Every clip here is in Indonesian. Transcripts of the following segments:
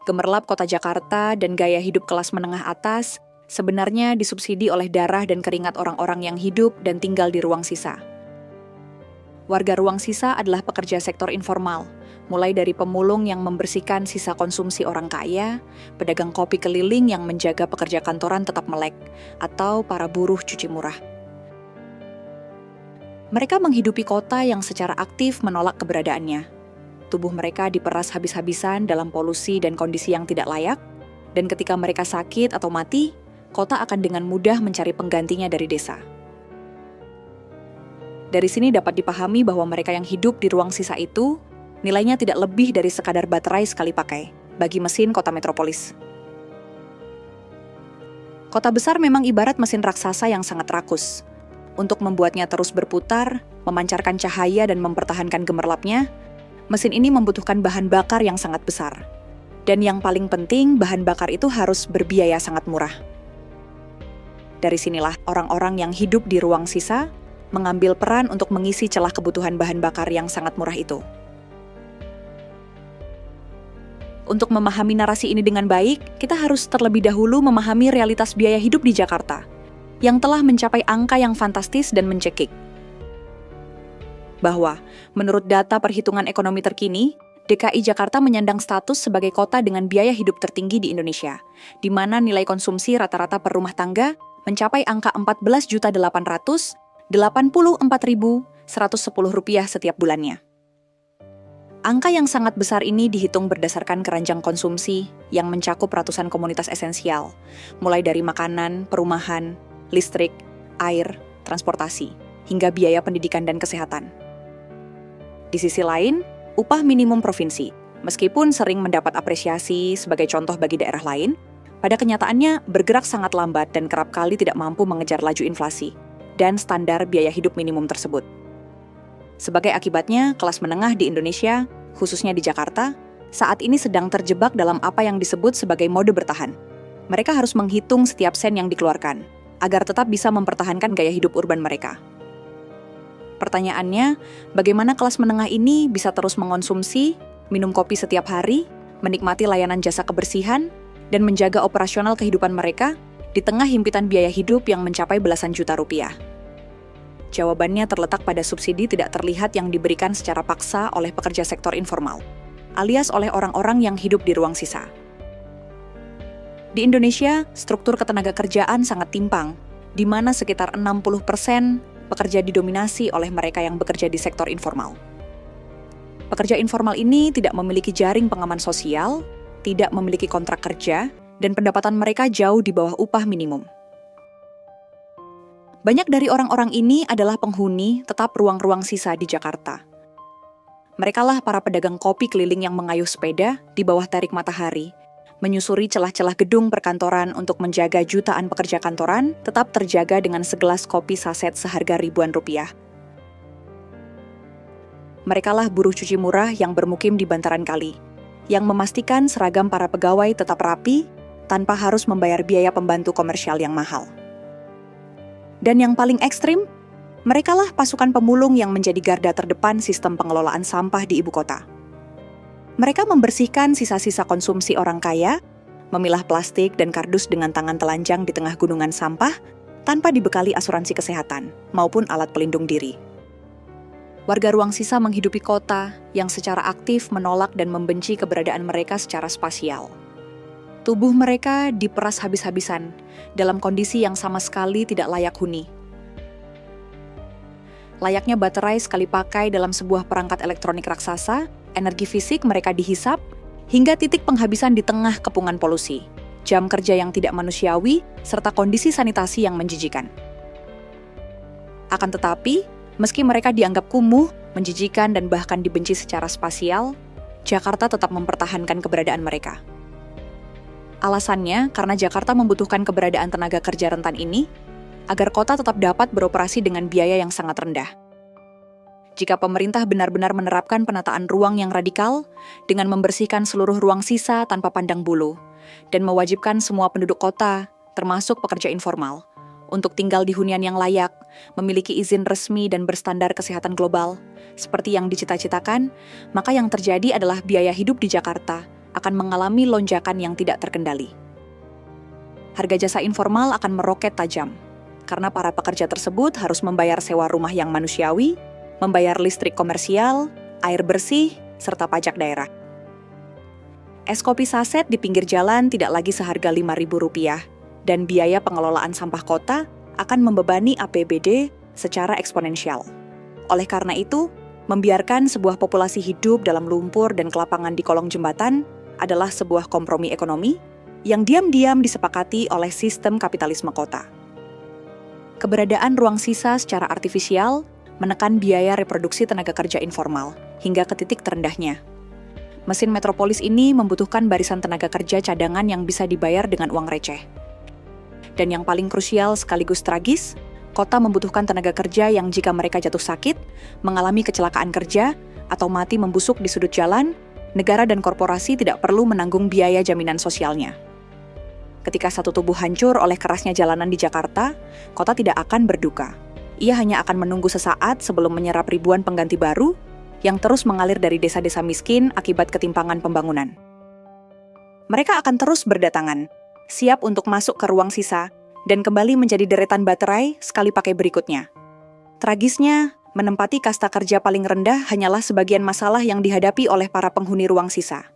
Gemerlap kota Jakarta dan gaya hidup kelas menengah atas sebenarnya disubsidi oleh darah dan keringat orang-orang yang hidup dan tinggal di ruang sisa. Warga ruang sisa adalah pekerja sektor informal, mulai dari pemulung yang membersihkan sisa konsumsi orang kaya, pedagang kopi keliling yang menjaga pekerja kantoran tetap melek, atau para buruh cuci murah. Mereka menghidupi kota yang secara aktif menolak keberadaannya. Tubuh mereka diperas habis-habisan dalam polusi dan kondisi yang tidak layak, dan ketika mereka sakit atau mati, kota akan dengan mudah mencari penggantinya dari desa. Dari sini dapat dipahami bahwa mereka yang hidup di ruang sisa itu, nilainya tidak lebih dari sekadar baterai sekali pakai bagi mesin kota metropolis. Kota besar memang ibarat mesin raksasa yang sangat rakus. Untuk membuatnya terus berputar, memancarkan cahaya dan mempertahankan gemerlapnya, mesin ini membutuhkan bahan bakar yang sangat besar. Dan yang paling penting, bahan bakar itu harus berbiaya sangat murah. Dari sinilah orang-orang yang hidup di ruang sisa mengambil peran untuk mengisi celah kebutuhan bahan bakar yang sangat murah itu. Untuk memahami narasi ini dengan baik, kita harus terlebih dahulu memahami realitas biaya hidup di Jakarta, yang telah mencapai angka yang fantastis dan mencekik. Bahwa, menurut data perhitungan ekonomi terkini, DKI Jakarta menyandang status sebagai kota dengan biaya hidup tertinggi di Indonesia, di mana nilai konsumsi rata-rata per rumah tangga mencapai angka Rp14.884.110 setiap bulannya. Angka yang sangat besar ini dihitung berdasarkan keranjang konsumsi yang mencakup ratusan komunitas esensial, mulai dari makanan, perumahan, listrik, air, transportasi, hingga biaya pendidikan dan kesehatan. Di sisi lain, upah minimum provinsi, meskipun sering mendapat apresiasi sebagai contoh bagi daerah lain, pada kenyataannya bergerak sangat lambat dan kerap kali tidak mampu mengejar laju inflasi dan standar biaya hidup minimum tersebut. Sebagai akibatnya, kelas menengah di Indonesia, khususnya di Jakarta, saat ini sedang terjebak dalam apa yang disebut sebagai mode bertahan. Mereka harus menghitung setiap sen yang dikeluarkan, agar tetap bisa mempertahankan gaya hidup urban mereka. Pertanyaannya, bagaimana kelas menengah ini bisa terus mengonsumsi, minum kopi setiap hari, menikmati layanan jasa kebersihan, dan menjaga operasional kehidupan mereka di tengah himpitan biaya hidup yang mencapai belasan juta rupiah? Jawabannya terletak pada subsidi tidak terlihat yang diberikan secara paksa oleh pekerja sektor informal, alias oleh orang-orang yang hidup di ruang sisa. Di Indonesia, struktur ketenaga kerjaan sangat timpang, di mana sekitar 60% pekerja didominasi oleh mereka yang bekerja di sektor informal. Pekerja informal ini tidak memiliki jaring pengaman sosial, tidak memiliki kontrak kerja, dan pendapatan mereka jauh di bawah upah minimum. Banyak dari orang-orang ini adalah penghuni tetap ruang-ruang sisa di Jakarta. Merekalah para pedagang kopi keliling yang mengayuh sepeda di bawah terik matahari, menyusuri celah-celah gedung perkantoran untuk menjaga jutaan pekerja kantoran tetap terjaga dengan segelas kopi saset seharga ribuan rupiah. Merekalah buruh cuci murah yang bermukim di bantaran kali, yang memastikan seragam para pegawai tetap rapi tanpa harus membayar biaya pembantu komersial yang mahal. Dan yang paling ekstrim, merekalah pasukan pemulung yang menjadi garda terdepan sistem pengelolaan sampah di ibu kota. Mereka membersihkan sisa-sisa konsumsi orang kaya, memilah plastik dan kardus dengan tangan telanjang di tengah gunungan sampah, tanpa dibekali asuransi kesehatan maupun alat pelindung diri. Warga ruang sisa menghidupi kota yang secara aktif menolak dan membenci keberadaan mereka secara spasial. Tubuh mereka diperas habis-habisan dalam kondisi yang sama sekali tidak layak huni. Layaknya baterai sekali pakai dalam sebuah perangkat elektronik raksasa, energi fisik mereka dihisap hingga titik penghabisan di tengah kepungan polusi, jam kerja yang tidak manusiawi, serta kondisi sanitasi yang menjijikan. Akan tetapi, meski mereka dianggap kumuh, menjijikan, dan bahkan dibenci secara spasial, Jakarta tetap mempertahankan keberadaan mereka. Alasannya karena Jakarta membutuhkan keberadaan tenaga kerja rentan ini, agar kota tetap dapat beroperasi dengan biaya yang sangat rendah. Jika pemerintah benar-benar menerapkan penataan ruang yang radikal dengan membersihkan seluruh ruang sisa tanpa pandang bulu dan mewajibkan semua penduduk kota, termasuk pekerja informal, untuk tinggal di hunian yang layak, memiliki izin resmi dan berstandar kesehatan global, seperti yang dicita-citakan, maka yang terjadi adalah biaya hidup di Jakarta akan mengalami lonjakan yang tidak terkendali. Harga jasa informal akan meroket tajam, karena para pekerja tersebut harus membayar sewa rumah yang manusiawi, membayar listrik komersial, air bersih, serta pajak daerah. Es kopi saset di pinggir jalan tidak lagi seharga Rp5.000, dan biaya pengelolaan sampah kota akan membebani APBD secara eksponensial. Oleh karena itu, membiarkan sebuah populasi hidup dalam lumpur dan kelapangan di kolong jembatan adalah sebuah kompromi ekonomi yang diam-diam disepakati oleh sistem kapitalisme kota. Keberadaan ruang sisa secara artifisial menekan biaya reproduksi tenaga kerja informal hingga ke titik terendahnya. Mesin metropolis ini membutuhkan barisan tenaga kerja cadangan yang bisa dibayar dengan uang receh. Dan yang paling krusial sekaligus tragis, kota membutuhkan tenaga kerja yang jika mereka jatuh sakit, mengalami kecelakaan kerja, atau mati membusuk di sudut jalan, negara dan korporasi tidak perlu menanggung biaya jaminan sosialnya. Ketika satu tubuh hancur oleh kerasnya jalanan di Jakarta, kota tidak akan berduka. Ia hanya akan menunggu sesaat sebelum menyerap ribuan pengganti baru yang terus mengalir dari desa-desa miskin akibat ketimpangan pembangunan. Mereka akan terus berdatangan, siap untuk masuk ke ruang sisa dan kembali menjadi deretan baterai sekali pakai berikutnya. Tragisnya, menempati kasta kerja paling rendah hanyalah sebagian masalah yang dihadapi oleh para penghuni ruang sisa.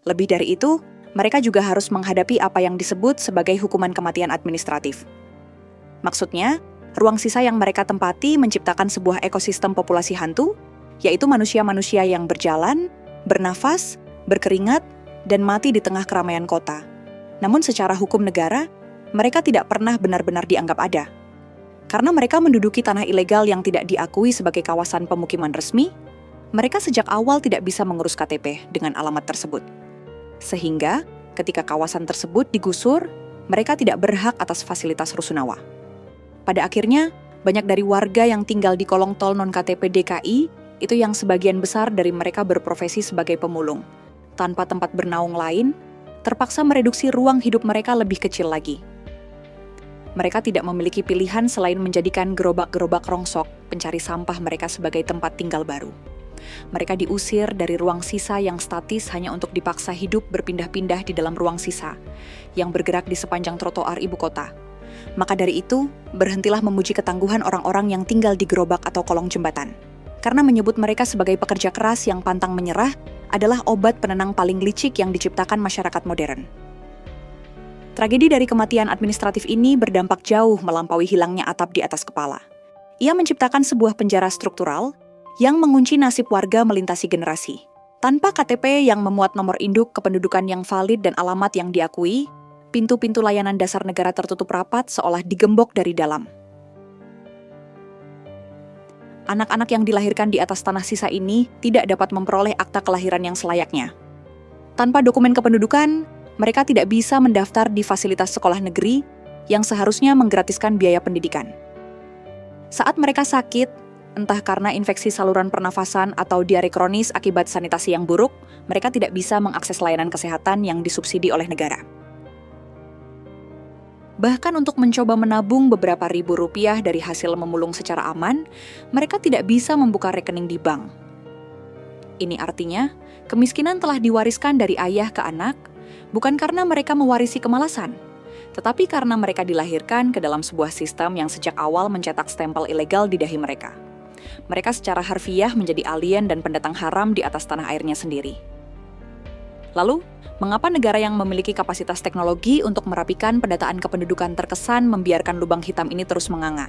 Lebih dari itu, mereka juga harus menghadapi apa yang disebut sebagai hukuman kematian administratif. Maksudnya, ruang sisa yang mereka tempati menciptakan sebuah ekosistem populasi hantu, yaitu manusia-manusia yang berjalan, bernafas, berkeringat, dan mati di tengah keramaian kota. Namun secara hukum negara, mereka tidak pernah benar-benar dianggap ada. Karena mereka menduduki tanah ilegal yang tidak diakui sebagai kawasan pemukiman resmi, mereka sejak awal tidak bisa mengurus KTP dengan alamat tersebut. Sehingga, ketika kawasan tersebut digusur, mereka tidak berhak atas fasilitas rusunawa. Pada akhirnya, banyak dari warga yang tinggal di kolong tol non-KTP DKI, itu yang sebagian besar dari mereka berprofesi sebagai pemulung. Tanpa tempat bernaung lain, terpaksa mereduksi ruang hidup mereka lebih kecil lagi. Mereka tidak memiliki pilihan selain menjadikan gerobak-gerobak rongsok pencari sampah mereka sebagai tempat tinggal baru. Mereka diusir dari ruang sisa yang statis hanya untuk dipaksa hidup berpindah-pindah di dalam ruang sisa, yang bergerak di sepanjang trotoar ibu kota. Maka dari itu, berhentilah memuji ketangguhan orang-orang yang tinggal di gerobak atau kolong jembatan. Karena menyebut mereka sebagai pekerja keras yang pantang menyerah adalah obat penenang paling licik yang diciptakan masyarakat modern. Tragedi dari kematian administratif ini berdampak jauh melampaui hilangnya atap di atas kepala. Ia menciptakan sebuah penjara struktural yang mengunci nasib warga melintasi generasi. Tanpa KTP yang memuat nomor induk kependudukan yang valid dan alamat yang diakui, pintu-pintu layanan dasar negara tertutup rapat seolah digembok dari dalam. Anak-anak yang dilahirkan di atas tanah sisa ini tidak dapat memperoleh akta kelahiran yang selayaknya. Tanpa dokumen kependudukan, mereka tidak bisa mendaftar di fasilitas sekolah negeri yang seharusnya menggratiskan biaya pendidikan. Saat mereka sakit, entah karena infeksi saluran pernafasan atau diare kronis akibat sanitasi yang buruk, mereka tidak bisa mengakses layanan kesehatan yang disubsidi oleh negara. Bahkan untuk mencoba menabung beberapa ribu rupiah dari hasil memulung secara aman, mereka tidak bisa membuka rekening di bank. Ini artinya, kemiskinan telah diwariskan dari ayah ke anak, bukan karena mereka mewarisi kemalasan, tetapi karena mereka dilahirkan ke dalam sebuah sistem yang sejak awal mencetak stempel ilegal di dahi mereka. Mereka secara harfiah menjadi alien dan pendatang haram di atas tanah airnya sendiri. Lalu, mengapa negara yang memiliki kapasitas teknologi untuk merapikan pendataan kependudukan terkesan membiarkan lubang hitam ini terus menganga?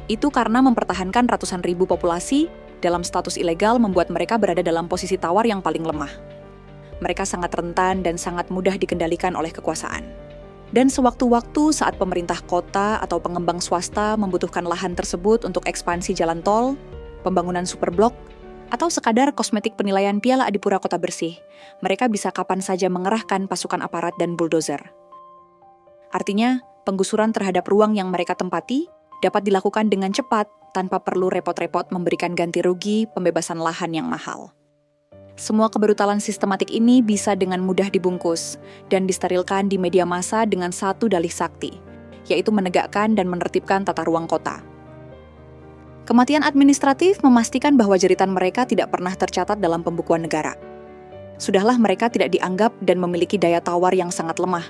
Itu karena mempertahankan ratusan ribu populasi dalam status ilegal membuat mereka berada dalam posisi tawar yang paling lemah. Mereka sangat rentan dan sangat mudah dikendalikan oleh kekuasaan. Dan sewaktu-waktu saat pemerintah kota atau pengembang swasta membutuhkan lahan tersebut untuk ekspansi jalan tol, pembangunan superblok, atau sekadar kosmetik penilaian Piala Adipura Kota Bersih, mereka bisa kapan saja mengerahkan pasukan aparat dan bulldozer. Artinya, penggusuran terhadap ruang yang mereka tempati dapat dilakukan dengan cepat tanpa perlu repot-repot memberikan ganti rugi pembebasan lahan yang mahal. Semua kebrutalan sistematik ini bisa dengan mudah dibungkus dan disterilkan di media massa dengan satu dalih sakti, yaitu menegakkan dan menertibkan tata ruang kota. Kematian administratif memastikan bahwa jeritan mereka tidak pernah tercatat dalam pembukuan negara. Sudahlah mereka tidak dianggap dan memiliki daya tawar yang sangat lemah.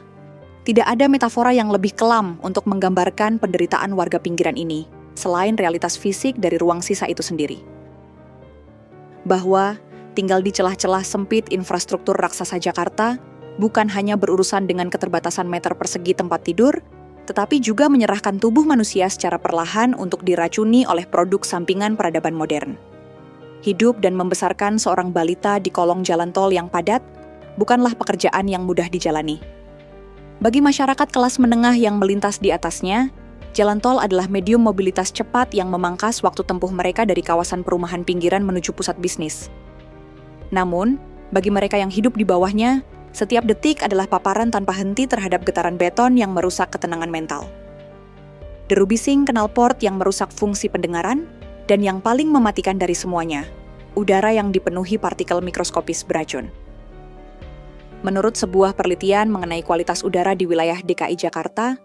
Tidak ada metafora yang lebih kelam untuk menggambarkan penderitaan warga pinggiran ini, selain realitas fisik dari ruang sisa itu sendiri. Bahwa tinggal di celah-celah sempit infrastruktur raksasa Jakarta bukan hanya berurusan dengan keterbatasan meter persegi tempat tidur, tetapi juga menyerahkan tubuh manusia secara perlahan untuk diracuni oleh produk sampingan peradaban modern. Hidup dan membesarkan seorang balita di kolong jalan tol yang padat bukanlah pekerjaan yang mudah dijalani. Bagi masyarakat kelas menengah yang melintas di atasnya, jalan tol adalah medium mobilitas cepat yang memangkas waktu tempuh mereka dari kawasan perumahan pinggiran menuju pusat bisnis. Namun, bagi mereka yang hidup di bawahnya, setiap detik adalah paparan tanpa henti terhadap getaran beton yang merusak ketenangan mental. Deru bising knalpot yang merusak fungsi pendengaran, dan yang paling mematikan dari semuanya, udara yang dipenuhi partikel mikroskopis beracun. Menurut sebuah penelitian mengenai kualitas udara di wilayah DKI Jakarta,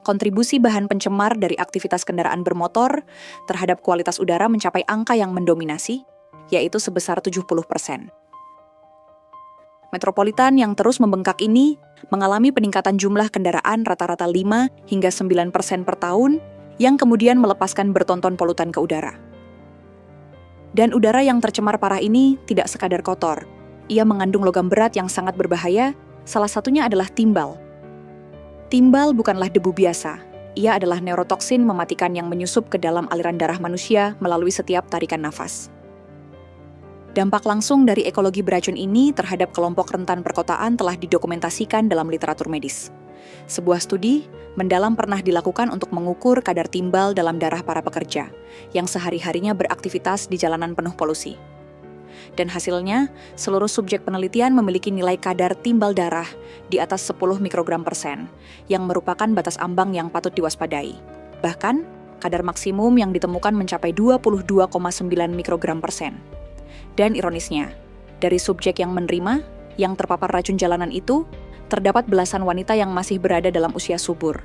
kontribusi bahan pencemar dari aktivitas kendaraan bermotor terhadap kualitas udara mencapai angka yang mendominasi, yaitu sebesar 70%. Metropolitan yang terus membengkak ini mengalami peningkatan jumlah kendaraan rata-rata 5 hingga 9% per tahun yang kemudian melepaskan bertonton polutan ke udara. Dan udara yang tercemar parah ini tidak sekadar kotor. Ia mengandung logam berat yang sangat berbahaya, salah satunya adalah timbal. Timbal bukanlah debu biasa. Ia adalah neurotoksin mematikan yang menyusup ke dalam aliran darah manusia melalui setiap tarikan nafas. Dampak langsung dari ekologi beracun ini terhadap kelompok rentan perkotaan telah didokumentasikan dalam literatur medis. Sebuah studi mendalam pernah dilakukan untuk mengukur kadar timbal dalam darah para pekerja yang sehari-harinya beraktivitas di jalanan penuh polusi. Dan hasilnya, seluruh subjek penelitian memiliki nilai kadar timbal darah di atas 10 mikrogram persen, yang merupakan batas ambang yang patut diwaspadai. Bahkan, kadar maksimum yang ditemukan mencapai 22,9 mikrogram persen. Dan ironisnya, dari subjek yang menerima, yang terpapar racun jalanan itu, terdapat belasan wanita yang masih berada dalam usia subur,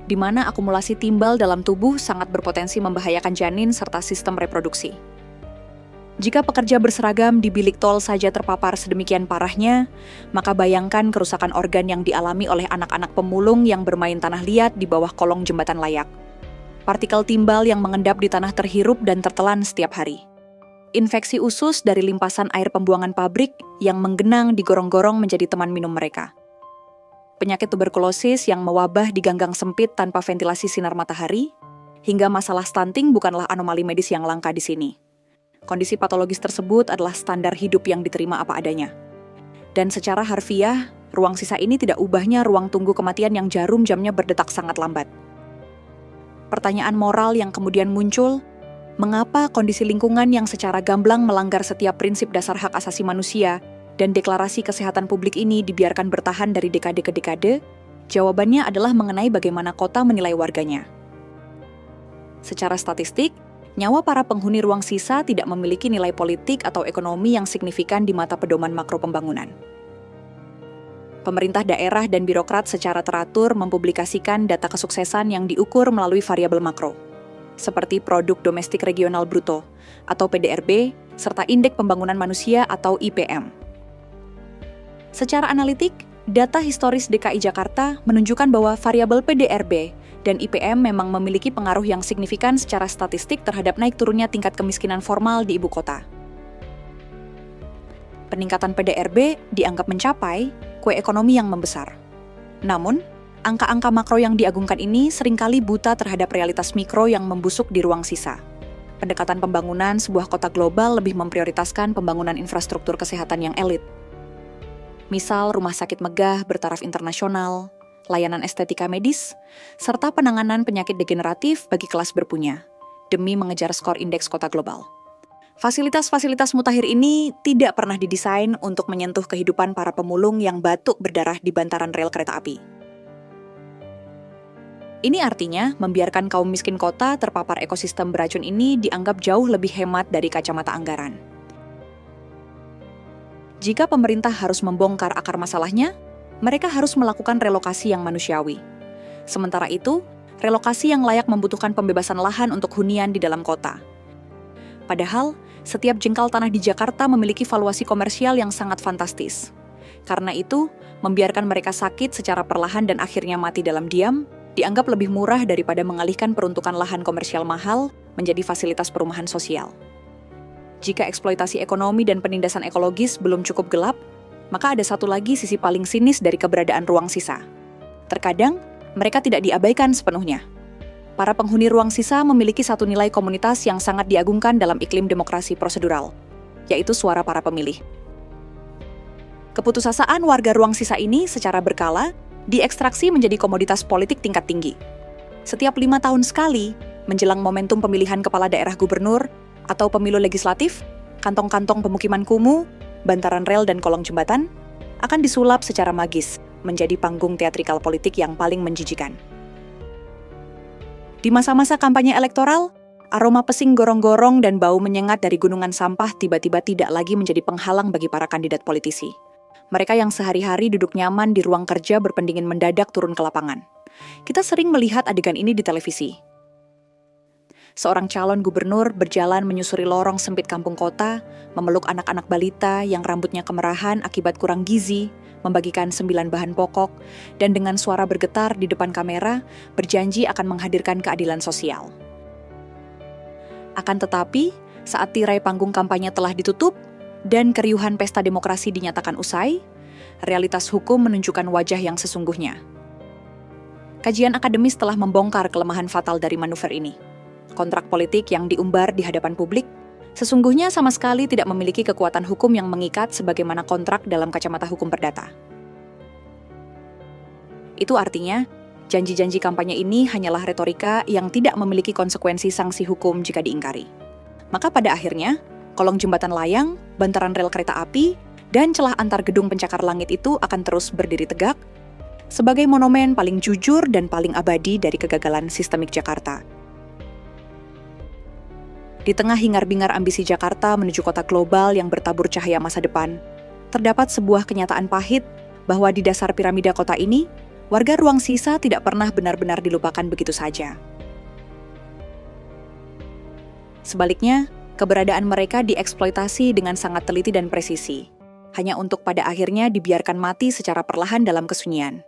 di mana akumulasi timbal dalam tubuh sangat berpotensi membahayakan janin serta sistem reproduksi. Jika pekerja berseragam di bilik tol saja terpapar sedemikian parahnya, maka bayangkan kerusakan organ yang dialami oleh anak-anak pemulung yang bermain tanah liat di bawah kolong jembatan layak. Partikel timbal yang mengendap di tanah terhirup dan tertelan setiap hari. Infeksi usus dari limpasan air pembuangan pabrik yang menggenang di gorong-gorong menjadi teman minum mereka. Penyakit tuberkulosis yang mewabah di ganggang sempit tanpa ventilasi sinar matahari, hingga masalah stunting bukanlah anomali medis yang langka di sini. Kondisi patologis tersebut adalah standar hidup yang diterima apa adanya. Dan secara harfiah, ruang sisa ini tidak ubahnya ruang tunggu kematian yang jarum jamnya berdetak sangat lambat. Pertanyaan moral yang kemudian muncul, mengapa kondisi lingkungan yang secara gamblang melanggar setiap prinsip dasar hak asasi manusia dan deklarasi kesehatan publik ini dibiarkan bertahan dari dekade ke dekade? Jawabannya adalah mengenai bagaimana kota menilai warganya. Secara statistik, nyawa para penghuni ruang sisa tidak memiliki nilai politik atau ekonomi yang signifikan di mata pedoman makro pembangunan. Pemerintah daerah dan birokrat secara teratur mempublikasikan data kesuksesan yang diukur melalui variabel makro, seperti Produk Domestik Regional Bruto atau PDRB, serta Indeks Pembangunan Manusia atau IPM. Secara analitik, data historis DKI Jakarta menunjukkan bahwa variabel PDRB dan IPM memang memiliki pengaruh yang signifikan secara statistik terhadap naik turunnya tingkat kemiskinan formal di ibu kota. Peningkatan PDRB dianggap mencapai kue ekonomi yang membesar. Namun, angka-angka makro yang diagungkan ini seringkali buta terhadap realitas mikro yang membusuk di ruang sisa. Pendekatan pembangunan sebuah kota global lebih memprioritaskan pembangunan infrastruktur kesehatan yang elit. Misal rumah sakit megah bertaraf internasional, layanan estetika medis, serta penanganan penyakit degeneratif bagi kelas berpunya, demi mengejar skor indeks kota global. Fasilitas-fasilitas mutakhir ini tidak pernah didesain untuk menyentuh kehidupan para pemulung yang batuk berdarah di bantaran rel kereta api. Ini artinya membiarkan kaum miskin kota terpapar ekosistem beracun ini dianggap jauh lebih hemat dari kacamata anggaran. Jika pemerintah harus membongkar akar masalahnya, mereka harus melakukan relokasi yang manusiawi. Sementara itu, relokasi yang layak membutuhkan pembebasan lahan untuk hunian di dalam kota. Padahal, setiap jengkal tanah di Jakarta memiliki valuasi komersial yang sangat fantastis. Karena itu, membiarkan mereka sakit secara perlahan dan akhirnya mati dalam diam, dianggap lebih murah daripada mengalihkan peruntukan lahan komersial mahal menjadi fasilitas perumahan sosial. Jika eksploitasi ekonomi dan penindasan ekologis belum cukup gelap, maka ada satu lagi sisi paling sinis dari keberadaan ruang sisa. Terkadang, mereka tidak diabaikan sepenuhnya. Para penghuni ruang sisa memiliki satu nilai komunitas yang sangat diagungkan dalam iklim demokrasi prosedural, yaitu suara para pemilih. Keputusasaan warga ruang sisa ini secara berkala diekstraksi menjadi komoditas politik tingkat tinggi. Setiap 5 tahun sekali, menjelang momentum pemilihan kepala daerah gubernur atau pemilu legislatif, kantong-kantong pemukiman kumuh, bantaran rel dan kolong jembatan akan disulap secara magis menjadi panggung teatrikal politik yang paling menjijikan. Di masa-masa kampanye elektoral, aroma pesing gorong-gorong dan bau menyengat dari gunungan sampah tiba-tiba tidak lagi menjadi penghalang bagi para kandidat politisi. Mereka yang sehari-hari duduk nyaman di ruang kerja berpendingin mendadak turun ke lapangan. Kita sering melihat adegan ini di televisi. Seorang calon gubernur berjalan menyusuri lorong sempit kampung kota, memeluk anak-anak balita yang rambutnya kemerahan akibat kurang gizi, membagikan 9 bahan pokok, dan dengan suara bergetar di depan kamera, berjanji akan menghadirkan keadilan sosial. Akan tetapi, saat tirai panggung kampanye telah ditutup, dan keriuhan pesta demokrasi dinyatakan usai, realitas hukum menunjukkan wajah yang sesungguhnya. Kajian akademis telah membongkar kelemahan fatal dari manuver ini. Kontrak politik yang diumbar di hadapan publik sesungguhnya sama sekali tidak memiliki kekuatan hukum yang mengikat sebagaimana kontrak dalam kacamata hukum perdata. Itu artinya, janji-janji kampanye ini hanyalah retorika yang tidak memiliki konsekuensi sanksi hukum jika diingkari. Maka pada akhirnya, kolong jembatan layang, bantaran rel kereta api, dan celah antar gedung pencakar langit itu akan terus berdiri tegak sebagai monumen paling jujur dan paling abadi dari kegagalan sistemik Jakarta. Di tengah hingar-bingar ambisi Jakarta menuju kota global yang bertabur cahaya masa depan, terdapat sebuah kenyataan pahit bahwa di dasar piramida kota ini, warga ruang sisa tidak pernah benar-benar dilupakan begitu saja. Sebaliknya, keberadaan mereka dieksploitasi dengan sangat teliti dan presisi, hanya untuk pada akhirnya dibiarkan mati secara perlahan dalam kesunyian.